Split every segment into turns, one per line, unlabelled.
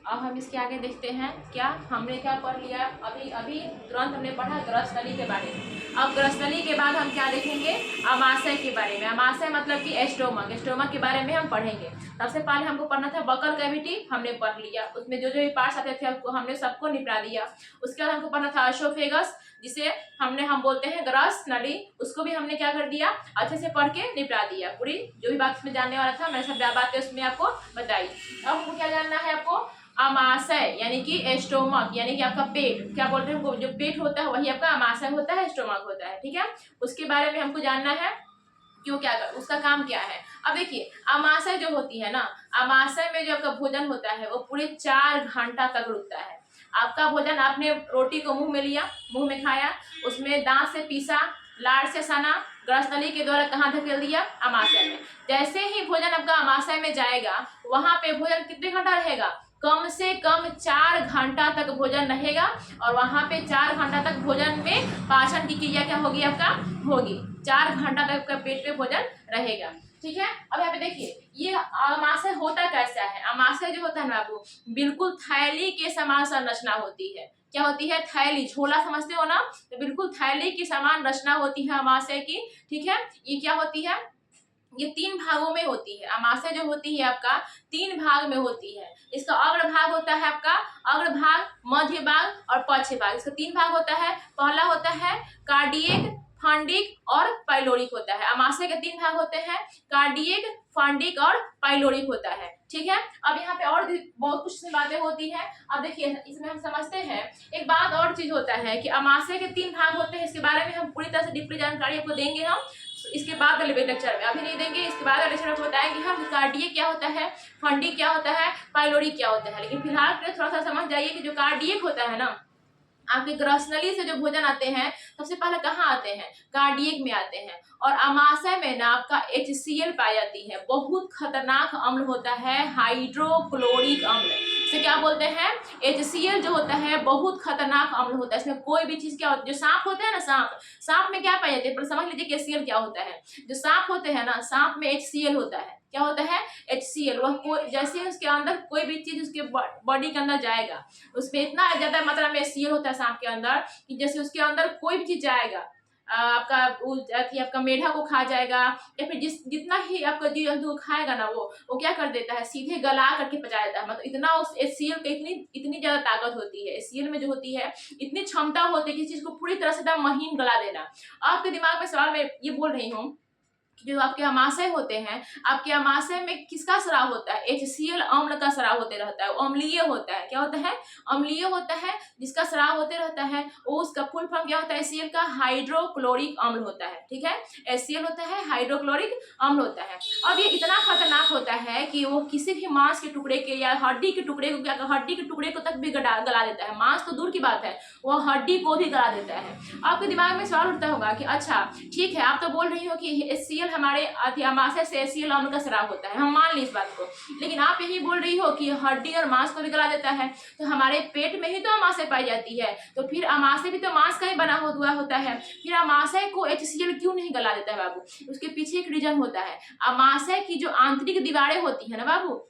अब हम इसके आगे देखते हैं क्या हमने क्या पढ़ लिया। अभी अभी तुरंत हमने पढ़ा ग्रस्त नली के बारे में। अब ग्रस्त नली के बाद हम क्या देखेंगे, अमाशय के बारे में। अमाशय मतलब कि एस्टोमक, एस्टोमक के बारे में हम पढ़ेंगे। सबसे पहले हमको पढ़ना था बकल कैविटी, हमने पढ़ लिया, उसमें जो जो भी पार्ट्स आते थे हमने सबको निपटा दिया। उसके बाद हमको पढ़ना था एसोफेगस, जिसे हम बोलते हैं ग्रस्त नली, उसको भी हमने क्या कर दिया, अच्छे से पढ़ के निपटा दिया। पूरी जो भी बात इसमें जानने वाला था मैंने सब बातें उसमें आपको बताई। अब हमको क्या जानना है, आपको अमाशय यानी कि एस्टोमक यानी कि आपका पेट, क्या बोलते हैं, जो पेट होता है वही आपका अमाशय होता है, एस्टोमक होता है। ठीक है, उसके बारे में हमको जानना है क्यों, क्या कर, उसका काम क्या है। अब देखिए अमाशय जो होती है ना, अमाशय में जो आपका भोजन होता है वो पूरे 4 घंटा तक रुकता है। आपका भोजन, आपने रोटी को मुंह में लिया, मुंह में खाया, उसमें दांत से पीसा, लार से सना, ग्रस्त नली के द्वारा कहाँ धकेल दिया, अमाशय में। जैसे ही भोजन आपका अमाशय में जाएगा वहां पे भोजन कितने घंटा रहेगा, कम से कम 4 घंटा तक भोजन रहेगा। और वहां पे 4 घंटा तक भोजन में पाचन की क्रिया क्या होगी, आपका होगी। 4 घंटा तक आपका पेट में भोजन रहेगा। ठीक है, अब यहाँ पे देखिए ये अमाशय होता कैसा है। अमाशय जो होता है ना आपको, बिल्कुल थैली के समान संरचना होती है। क्या होती है, थैली, झोला समझते हो ना, तो बिल्कुल थैली की समान रचना होती है अमाशय की। ठीक है, ये क्या होती है, ये 3 भागों में होती है। अमाशय जो होती है आपका 3 भाग में होती है। इसका अग्र भाग होता है आपका, अग्र भाग, मध्य भाग और पश्च भाग। इसका 3 भाग होता है। पहला होता है कार्डियक, फंडिक और पाइलोरिक होता है। अमाशय के 3 भाग होते हैं, कार्डियक, फंडिक और पाइलोरिक होता है। ठीक है, अब यहाँ पे और बहुत कुछ बातें होती है। अब देखिए इसमें हम समझते हैं एक बात और चीज होता है कि अमाशय के 3 भाग होते हैं। इसके बारे में हम पूरी तरह से डीपली जानकारी आपको देंगे हम इसके बाद वाले लेक्चर में, अभी नहीं देंगे। इसके बाद वाले लेक्चर में बताएंगे हम कार्डियक क्या होता है, फंडिक क्या होता है, पाइलोरिक क्या होता है। लेकिन फिलहाल थोड़ा सा समझ जाइए कि जो कार्डियक होता है ना, आपके ग्रस्त नली से जो भोजन आते हैं सबसे पहले कहाँ आते हैं, कार्डियक में आते हैं। और अमाशय में ना आपका HCl पाई जाती है, बहुत खतरनाक अम्ल होता है, हाइड्रोक्लोरिक अम्ल। इसे क्या बोलते हैं, HCl जो होता है बहुत खतरनाक अम्ल होता है। इसमें कोई भी चीज क्या होती है, जो सांप होते हैं ना, सांप में क्या पाई जाती है, पर समझ लीजिए कि HCl क्या होता है। जो सांप होते हैं ना, सांप में HCl होता है। क्या होता है, HCl। वह कोई जैसे उसके अंदर कोई भी चीज उसके बॉडी के अंदर जाएगा, उसमें इतना ज्यादा मात्रा में HCl होता है सांप के अंदर कि जैसे उसके अंदर कोई भी चीज जाएगा, आपका मेढा को खा जाएगा, या फिर जितना ही आपका जीव जंतु खाएगा ना, वो क्या कर देता है, सीधे गला करके पचा देता है। मतलब इतना उस HCl पे इतनी ज्यादा ताकत होती है। HCl में जो होती है इतनी क्षमता होती है किसी चीज को पूरी तरह से एकदम महीन गला देना। आपके दिमाग में सवाल मैं ये बोल रही हूँ, जो आपके अमाशय होते हैं, आपके अमाशय में किसका स्राव होता है, HCl अम्ल का स्राव होते रहता है। वो अम्लीय होता है। क्या होता है, अम्लीय होता है, जिसका स्राव होते रहता है। वो उसका फुल फॉर्म क्या होता है, HCl का हाइड्रोक्लोरिक अम्ल होता है। ठीक है, HCl होता है, हाइड्रोक्लोरिक अम्ल होता है। अब ये इतना खतरनाक होता है कि वो किसी भी मांस के टुकड़े के या हड्डी के टुकड़े को, क्या हड्डी के टुकड़े को तक भी गला देता है। मांस तो दूर की बात है, वो हड्डी को भी गला देता है। आपके दिमाग में सवाल उठता होगा कि अच्छा ठीक है, आप तो बोल रही हो कि HCl हमारे अमाशय से HCl अम्ल का स्राव होता है, हम मान ली इस बात को, लेकिन आप यही बोल रही हो कि हड्डी और मांस को भी गला देता है। तो हमारे पेट में ही तो अमाशय पाई जाती है, तो फिर अमाशय भी तो मांस का ही बना हुआ होता है। फिर अमाशय को HCl क्यों नहीं गला देता है बाबू, उसके पीछे एक रीजन होता है। अमाशय की जो आंतरिक दीवारें होती है ना बाबू,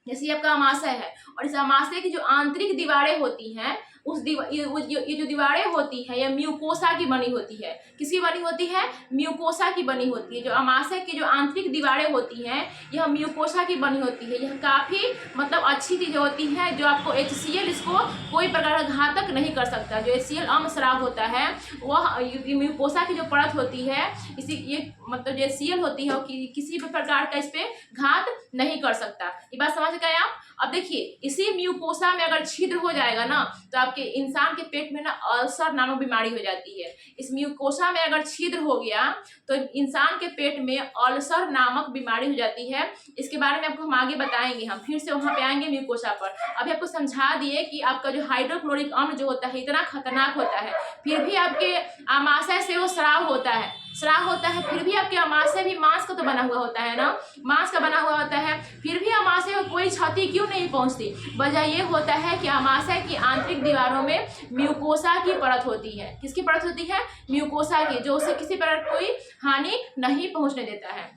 जैसे आपका अमाशय है और इस अमाशय की जो आंतरिक दीवारें होती हैं, ये जो दीवारें होती है ये म्यूकोसा की बनी होती है। किसकी बनी होती है, म्यूकोसा की बनी होती है। जो अमाशय की जो आंतरिक दीवारें होती हैं यह म्यूकोसा की बनी होती है। यह काफी मतलब अच्छी चीज होती है, जो आपको HCl इसको कोई प्रकार का घातक नहीं कर सकता। जो HCl अम्ल स्राव होता है वह म्यूकोसा की जो परत होती है, इसी ये मतलब जो HCl होती है किसी भी प्रकार का इस पे घात नहीं कर सकता। ये बात समझ गए आप। अब देखिए इसी म्यूकोसा में अगर छिद्र हो जाएगा ना, तो आपके इंसान के पेट में ना अल्सर नामक बीमारी हो जाती है। इस म्यूकोसा में अगर छिद्र हो गया तो इंसान के पेट में अल्सर नामक बीमारी हो जाती है। इसके बारे में आपको हम आगे बताएंगे, हम फिर से वहां पे आएंगे म्यूकोसा पर। अभी आपको समझा दिए कि आपका जो हाइड्रोक्लोरिक अम्ल जो होता है इतना खतरनाक होता है, फिर भी आपके अमाशय से वो स्राव होता है, फिर भी आपके अमाशय भी मांस का तो बना हुआ होता है ना, मांस का बना हुआ होता है, फिर भी अमाशय को कोई क्षति क्यों नहीं पहुंचती। वजह ये होता है कि अमाशय की आंतरिक दीवारों में म्यूकोसा की परत होती है। किसकी परत होती है, म्यूकोसा की, जो उसे किसी प्रकार कोई हानि नहीं पहुंचने देता है।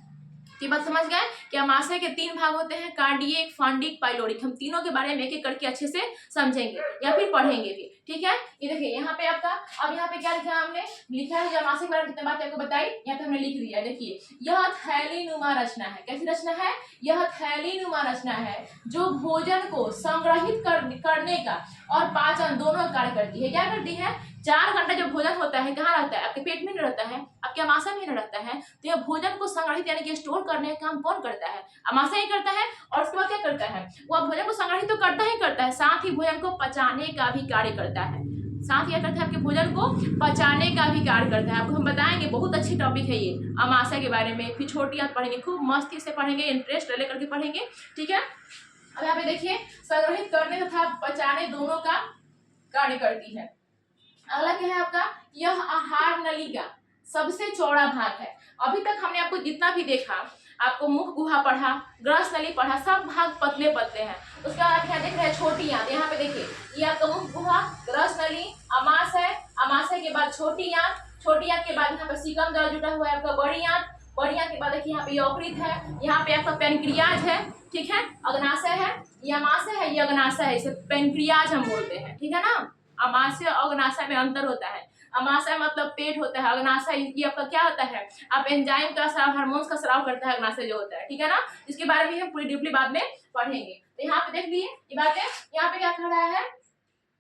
ये बात समझ गए कि अमाशय के 3 भाग होते हैं, कार्डियक, फंडिक, पाइलोरिक। हम तीनों के बारे में एक एक करके अच्छे से समझेंगे या फिर पढ़ेंगे भी, ठीक है। ये देखिए यहाँ पे आपका, अब यहाँ पे क्या लिखा है हमने, लिखा है जो अमाशय के बारे में जितने बात आपको बताई यहाँ पे हमने लिख दिया है। देखिए यह थैलीनुमा रचना है। कैसी रचना है? यह थैलीनुमा रचना है जो भोजन को संग्रहित करने का और पाचन दोनों कार्य करती है। क्या करती है? 4 घंटा जो भोजन होता है कहाँ रहता है? आपके पेट में नहीं रहता है, आपके अमाशय में नहीं रहता है। तो यह भोजन को संग्रहित यानी कि स्टोर करने का काम कौन करता है? अमाशय ही करता है। और उसके बाद क्या करता है? वह भोजन को संग्रहित तो करता ही करता है, साथ ही भोजन को पचाने का भी कार्य करता है। साथ ही क्या करता है? आपके भोजन को पचाने का भी कार्य करता है। आपको हम बताएंगे, बहुत अच्छी टॉपिक है ये अमाशय के बारे में। फिर छोटी आप पढ़ेंगे, खूब मस्ती से पढ़ेंगे, इंटरेस्ट लेकर के पढ़ेंगे, ठीक है। अब यहाँ पे देखिए, संग्रहित करने तथा पचाने दोनों का कार्य करती है। अगला क्या है आपका? यह आहार नली का सबसे चौड़ा भाग है। अभी तक हमने आपको जितना भी देखा, आपको मुख गुहा पढ़ा, ग्रस नली पढ़ा, सब भाग पतले पतले हैं। उसके बाद आप क्या देख रहे हैं? छोटी आंत। यहाँ पे देखिए, ये आपका मुख गुहा, ग्रस नली, अमाशय, अमाशय के बाद छोटी आंत, छोटी आंत के बाद यहाँ पे सीकम द्वारा जुटा हुआ है आपका बड़ी आंत, बड़ी आंत के बाद देखिए यहाँ पे यकृत है, यहाँ पे आपका पेनक्रियाज है, ठीक है। अग्नाशय है, ये अमाशय है, ये अग्नाशय है, इसे पेनक्रियाज हम बोलते हैं, ठीक है ना। अमाशय और अग्नाशय में अंतर होता है। अमाशय मतलब पेट होता है, अग्नाशय ये आपका क्या होता है? आप एंजाइम का स्राव, हार्मोन्स का स्राव करता है अग्नाशय जो होता है, ठीक है ना। इसके बारे में हम पूरी डीपली बाद में पढ़ेंगे। तो यहाँ पे देख लिए ये बातें। यहाँ पे क्या कह रहा है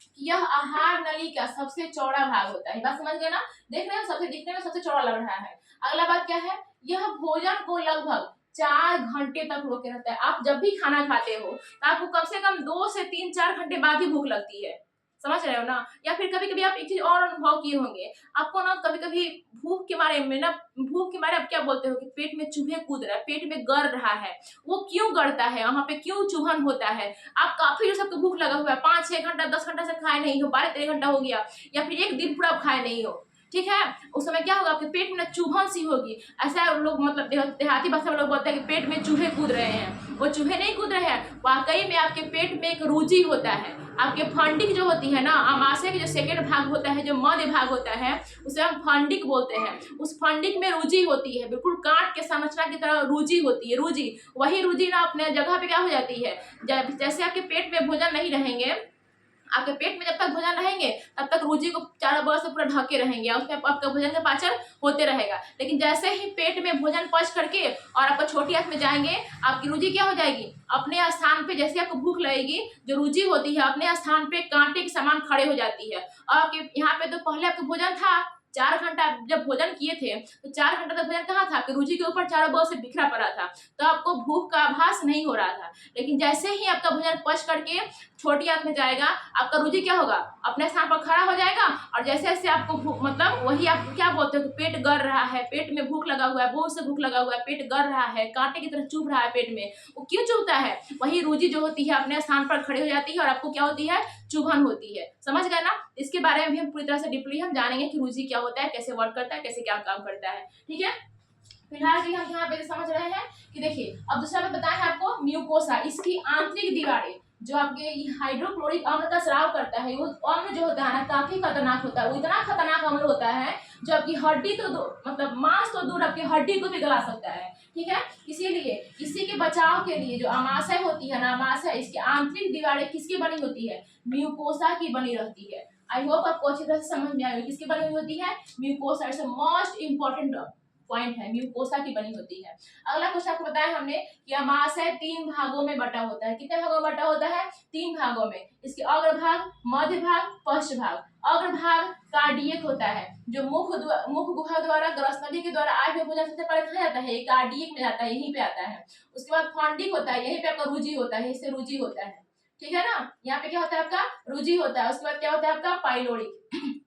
कि यह आहार नली का सबसे चौड़ा भाग होता है। बात समझ गए ना? देख रहे हैं, सबसे दिखने में सबसे चौड़ा लग रहा है। अगला बात क्या है? यह भोजन को लगभग 4 घंटे तक रोके रहता है। आप जब भी खाना खाते हो तो आपको कम से कम 2 से 3-4 घंटे बाद ही भूख लगती है, समझ रहे हो ना। या फिर कभी कभी आप एक चीज और अनुभव किए होंगे, आपको ना कभी कभी भूख के मारे में ना, भूख के मारे आप क्या बोलते हो कि पेट में चूहे कूद रहा है, पेट में गड़ रहा है। वो क्यों गड़ता है? वहां पे क्यों चूहन होता है? आप काफी जो सबको भूख लगा हुआ है, 5-6 घंटा 10 घंटा से खाए नहीं हो, 12-13 घंटा हो गया, या फिर एक दिन पूरा आप खाए नहीं हो, ठीक है। उस समय क्या होगा? आपके पेट में ना चूहन सी होगी। ऐसा लोग मतलब देहाती भाषा में लोग बोलते हैं कि पेट में चूहे कूद रहे हैं। वो चूहे नहीं कूद रहे हैं, वाकई में आपके पेट में एक रूजी होता है। आपके फंडिक जो होती है ना, अमाशय के जो सेकेंड भाग होता है, जो मध्य भाग होता है, उसे हम फंडिक बोलते हैं। उस फंडिक में रूजी होती है, बिल्कुल कांट के संरचना की तरह रूजी होती है। रूजी, वही रूजी ना अपने जगह पे क्या हो जाती है, जैसे आपके पेट में भोजन नहीं रहेंगे, आपके पेट में जब तक भोजन रहेंगे तब तक रूजी को चारों बगल से पूरा ढके रहेंगे, उसमें आपका भोजन का पाचन होते रहेगा। लेकिन जैसे ही पेट में भोजन पच करके और आपका छोटी आंत में जाएंगे, आपकी रूजी क्या हो जाएगी? अपने स्थान पे, जैसे आपको भूख लगेगी, जो रूजी होती है अपने स्थान पे कांटे के समान खड़े हो जाती है। और आपके यहाँ पे तो पहले आपका भोजन था, 4 घंटा जब भोजन किए थे तो 4 घंटा तक भोजन कहाँ था? आपके रूजी के ऊपर चारों बगल से बिखरा पड़ा था, तो आपको भूख का आभास नहीं हो रहा था। लेकिन जैसे ही आपका भोजन पच करके छोटी आंत में जाएगा, आपका रूजी क्या होगा? अपने स्थान पर खड़ा हो जाएगा। और जैसे जैसे आपको भूख, मतलब वही आप क्या बोलते हो कि पेट गड़ रहा है, पेट में भूख लगा हुआ है, बहुत से भूख लगा हुआ है, पेट गड़ रहा है, कांटे की तरह चुभ रहा है पेट में। वो क्यों चुभता है? वही रूजी जो होती है अपने स्थान पर खड़ी हो जाती है और आपको क्या होती है? चुभन होती है। समझ गए ना? इसके बारे में भी हम पूरी तरह से डीपली हम जानेंगे कि रूजी क्या होता है, कैसे वर्क करता है, कैसे क्या काम करता है, ठीक है। फिलहाल के हम यहाँ पे समझ रहे हैं कि देखिए, अब दूसरा बात बताएं आपको, म्यूकोसा, इसकी आंतरिक दीवारें जो आपके हाइड्रोक्लोरिक अम्ल का स्राव करता है, वो अम्ल जो होता है ना काफी खतरनाक होता है। वो इतना खतरनाक अम्ल होता है जो आपकी हड्डी तो मतलब मांस तो दूर, आपकी हड्डी को भी गला सकता है, ठीक है। इसीलिए इसी के बचाव के लिए जो अमाशय होती है ना, अमाशय, इसकी आंतरिक दीवारें किसकी बनी होती है? म्यूकोसा की बनी रहती है। आई होप आपको अच्छी तरह से समझ में आई। किसकी बनी हुई होती है? Mucosa. It's most important point है, म्यूकोसा की बनी होती है। अगला क्वेश्चन आपको बताया हमने कि अमाशय 3 भागों में बटा होता है। कितने भागों में बटा होता है? 3 भागों में। इसके अग्रभाग, मध्य भाग, पश्च भाग। अग्रभाग कार्डियक होता है, जो मुख गुहा द्वारा, ग्रस नली के द्वारा आय हुए भोजन सबसे पहले कहा जाता है, कार्डियक में जाता है, यहीं पे आता है। उसके बाद फंडिक होता है, यहीं पे आपका रूजी होता है, इससे रूजी होता है, ठीक है ना। यहाँ पे क्या होता है? आपका रूजी होता है। उसके बाद क्या होता है? आपका पाइलोरिक।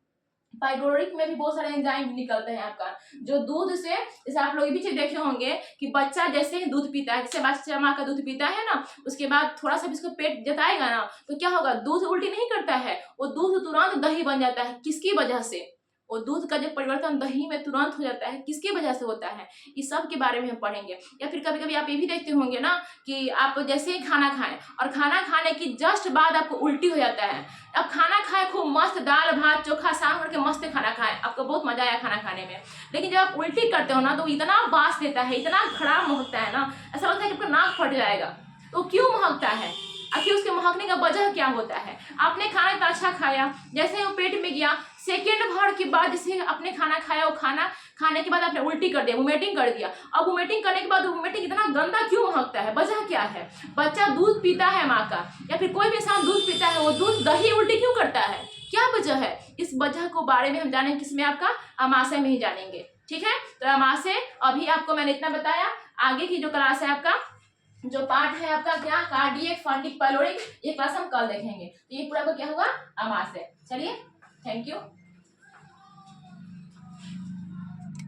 पाइलोरिक में भी बहुत सारे एंजाइम निकलते हैं आपका, जो दूध से, जैसे आप लोग भी चीज देखे होंगे कि बच्चा जैसे ही दूध पीता है, जैसे बच्चा माँ का दूध पीता है ना, उसके बाद थोड़ा सा भी इसको पेट जताएगा ना, तो क्या होगा? दूध उल्टी नहीं करता है, वो दूध तुरंत दही बन जाता है। किसकी वजह से? वो दूध का जो परिवर्तन दही में तुरंत हो जाता है, किसकी वजह से होता है, इस सब के बारे में हम पढ़ेंगे। या फिर कभी कभी आप ये भी देखते होंगे ना कि आप जैसे ही खाना खाएं और खाना खाने की जस्ट बाद आपको उल्टी हो जाता है। अब खाना खाएं खूब मस्त, दाल भात चोखा शाम करके मस्त खाना खाएं, आपको बहुत मजा आया खाना खाने में, लेकिन जब आप उल्टी करते हो ना तो इतना बास देता है, इतना खराब महकता है ना, ऐसा लगता है कि आपका नाक फट जाएगा। तो क्यों महकता है, आखिर उसके महकने का वजह क्या होता है। आपने खाना इतना अच्छा खाया, जैसे ही वो पेट में गया सेकेंड भर के बाद, जैसे आपने खाना खाया, वो खाना खाने के बाद आपने उल्टी कर दिया, वोमिटिंग कर दिया। अब वोमिटिंग करने के बाद वोमिटिंग इतना गंदा क्यों महकता है, वजह क्या है। बच्चा दूध पीता है माँ का, या फिर कोई भी इंसान दूध पीता है, वो दूध दही उल्टी क्यों करता है, क्या वजह है। इस वजह को बारे में हम जानेंगे किसमें, आपका अमाशय में ही जानेंगे। ठीक है, तो अमाशय अभी आपको मैंने इतना बताया। आगे की जो क्लास है आपका, जो पार्ट है आपका क्या, कार्डियक फंडिक पाइलोरिक, ये क्लास हम कल देखेंगे। तो ये पूरा को क्या हुआ, अमाशय। चलिए, थैंक यू।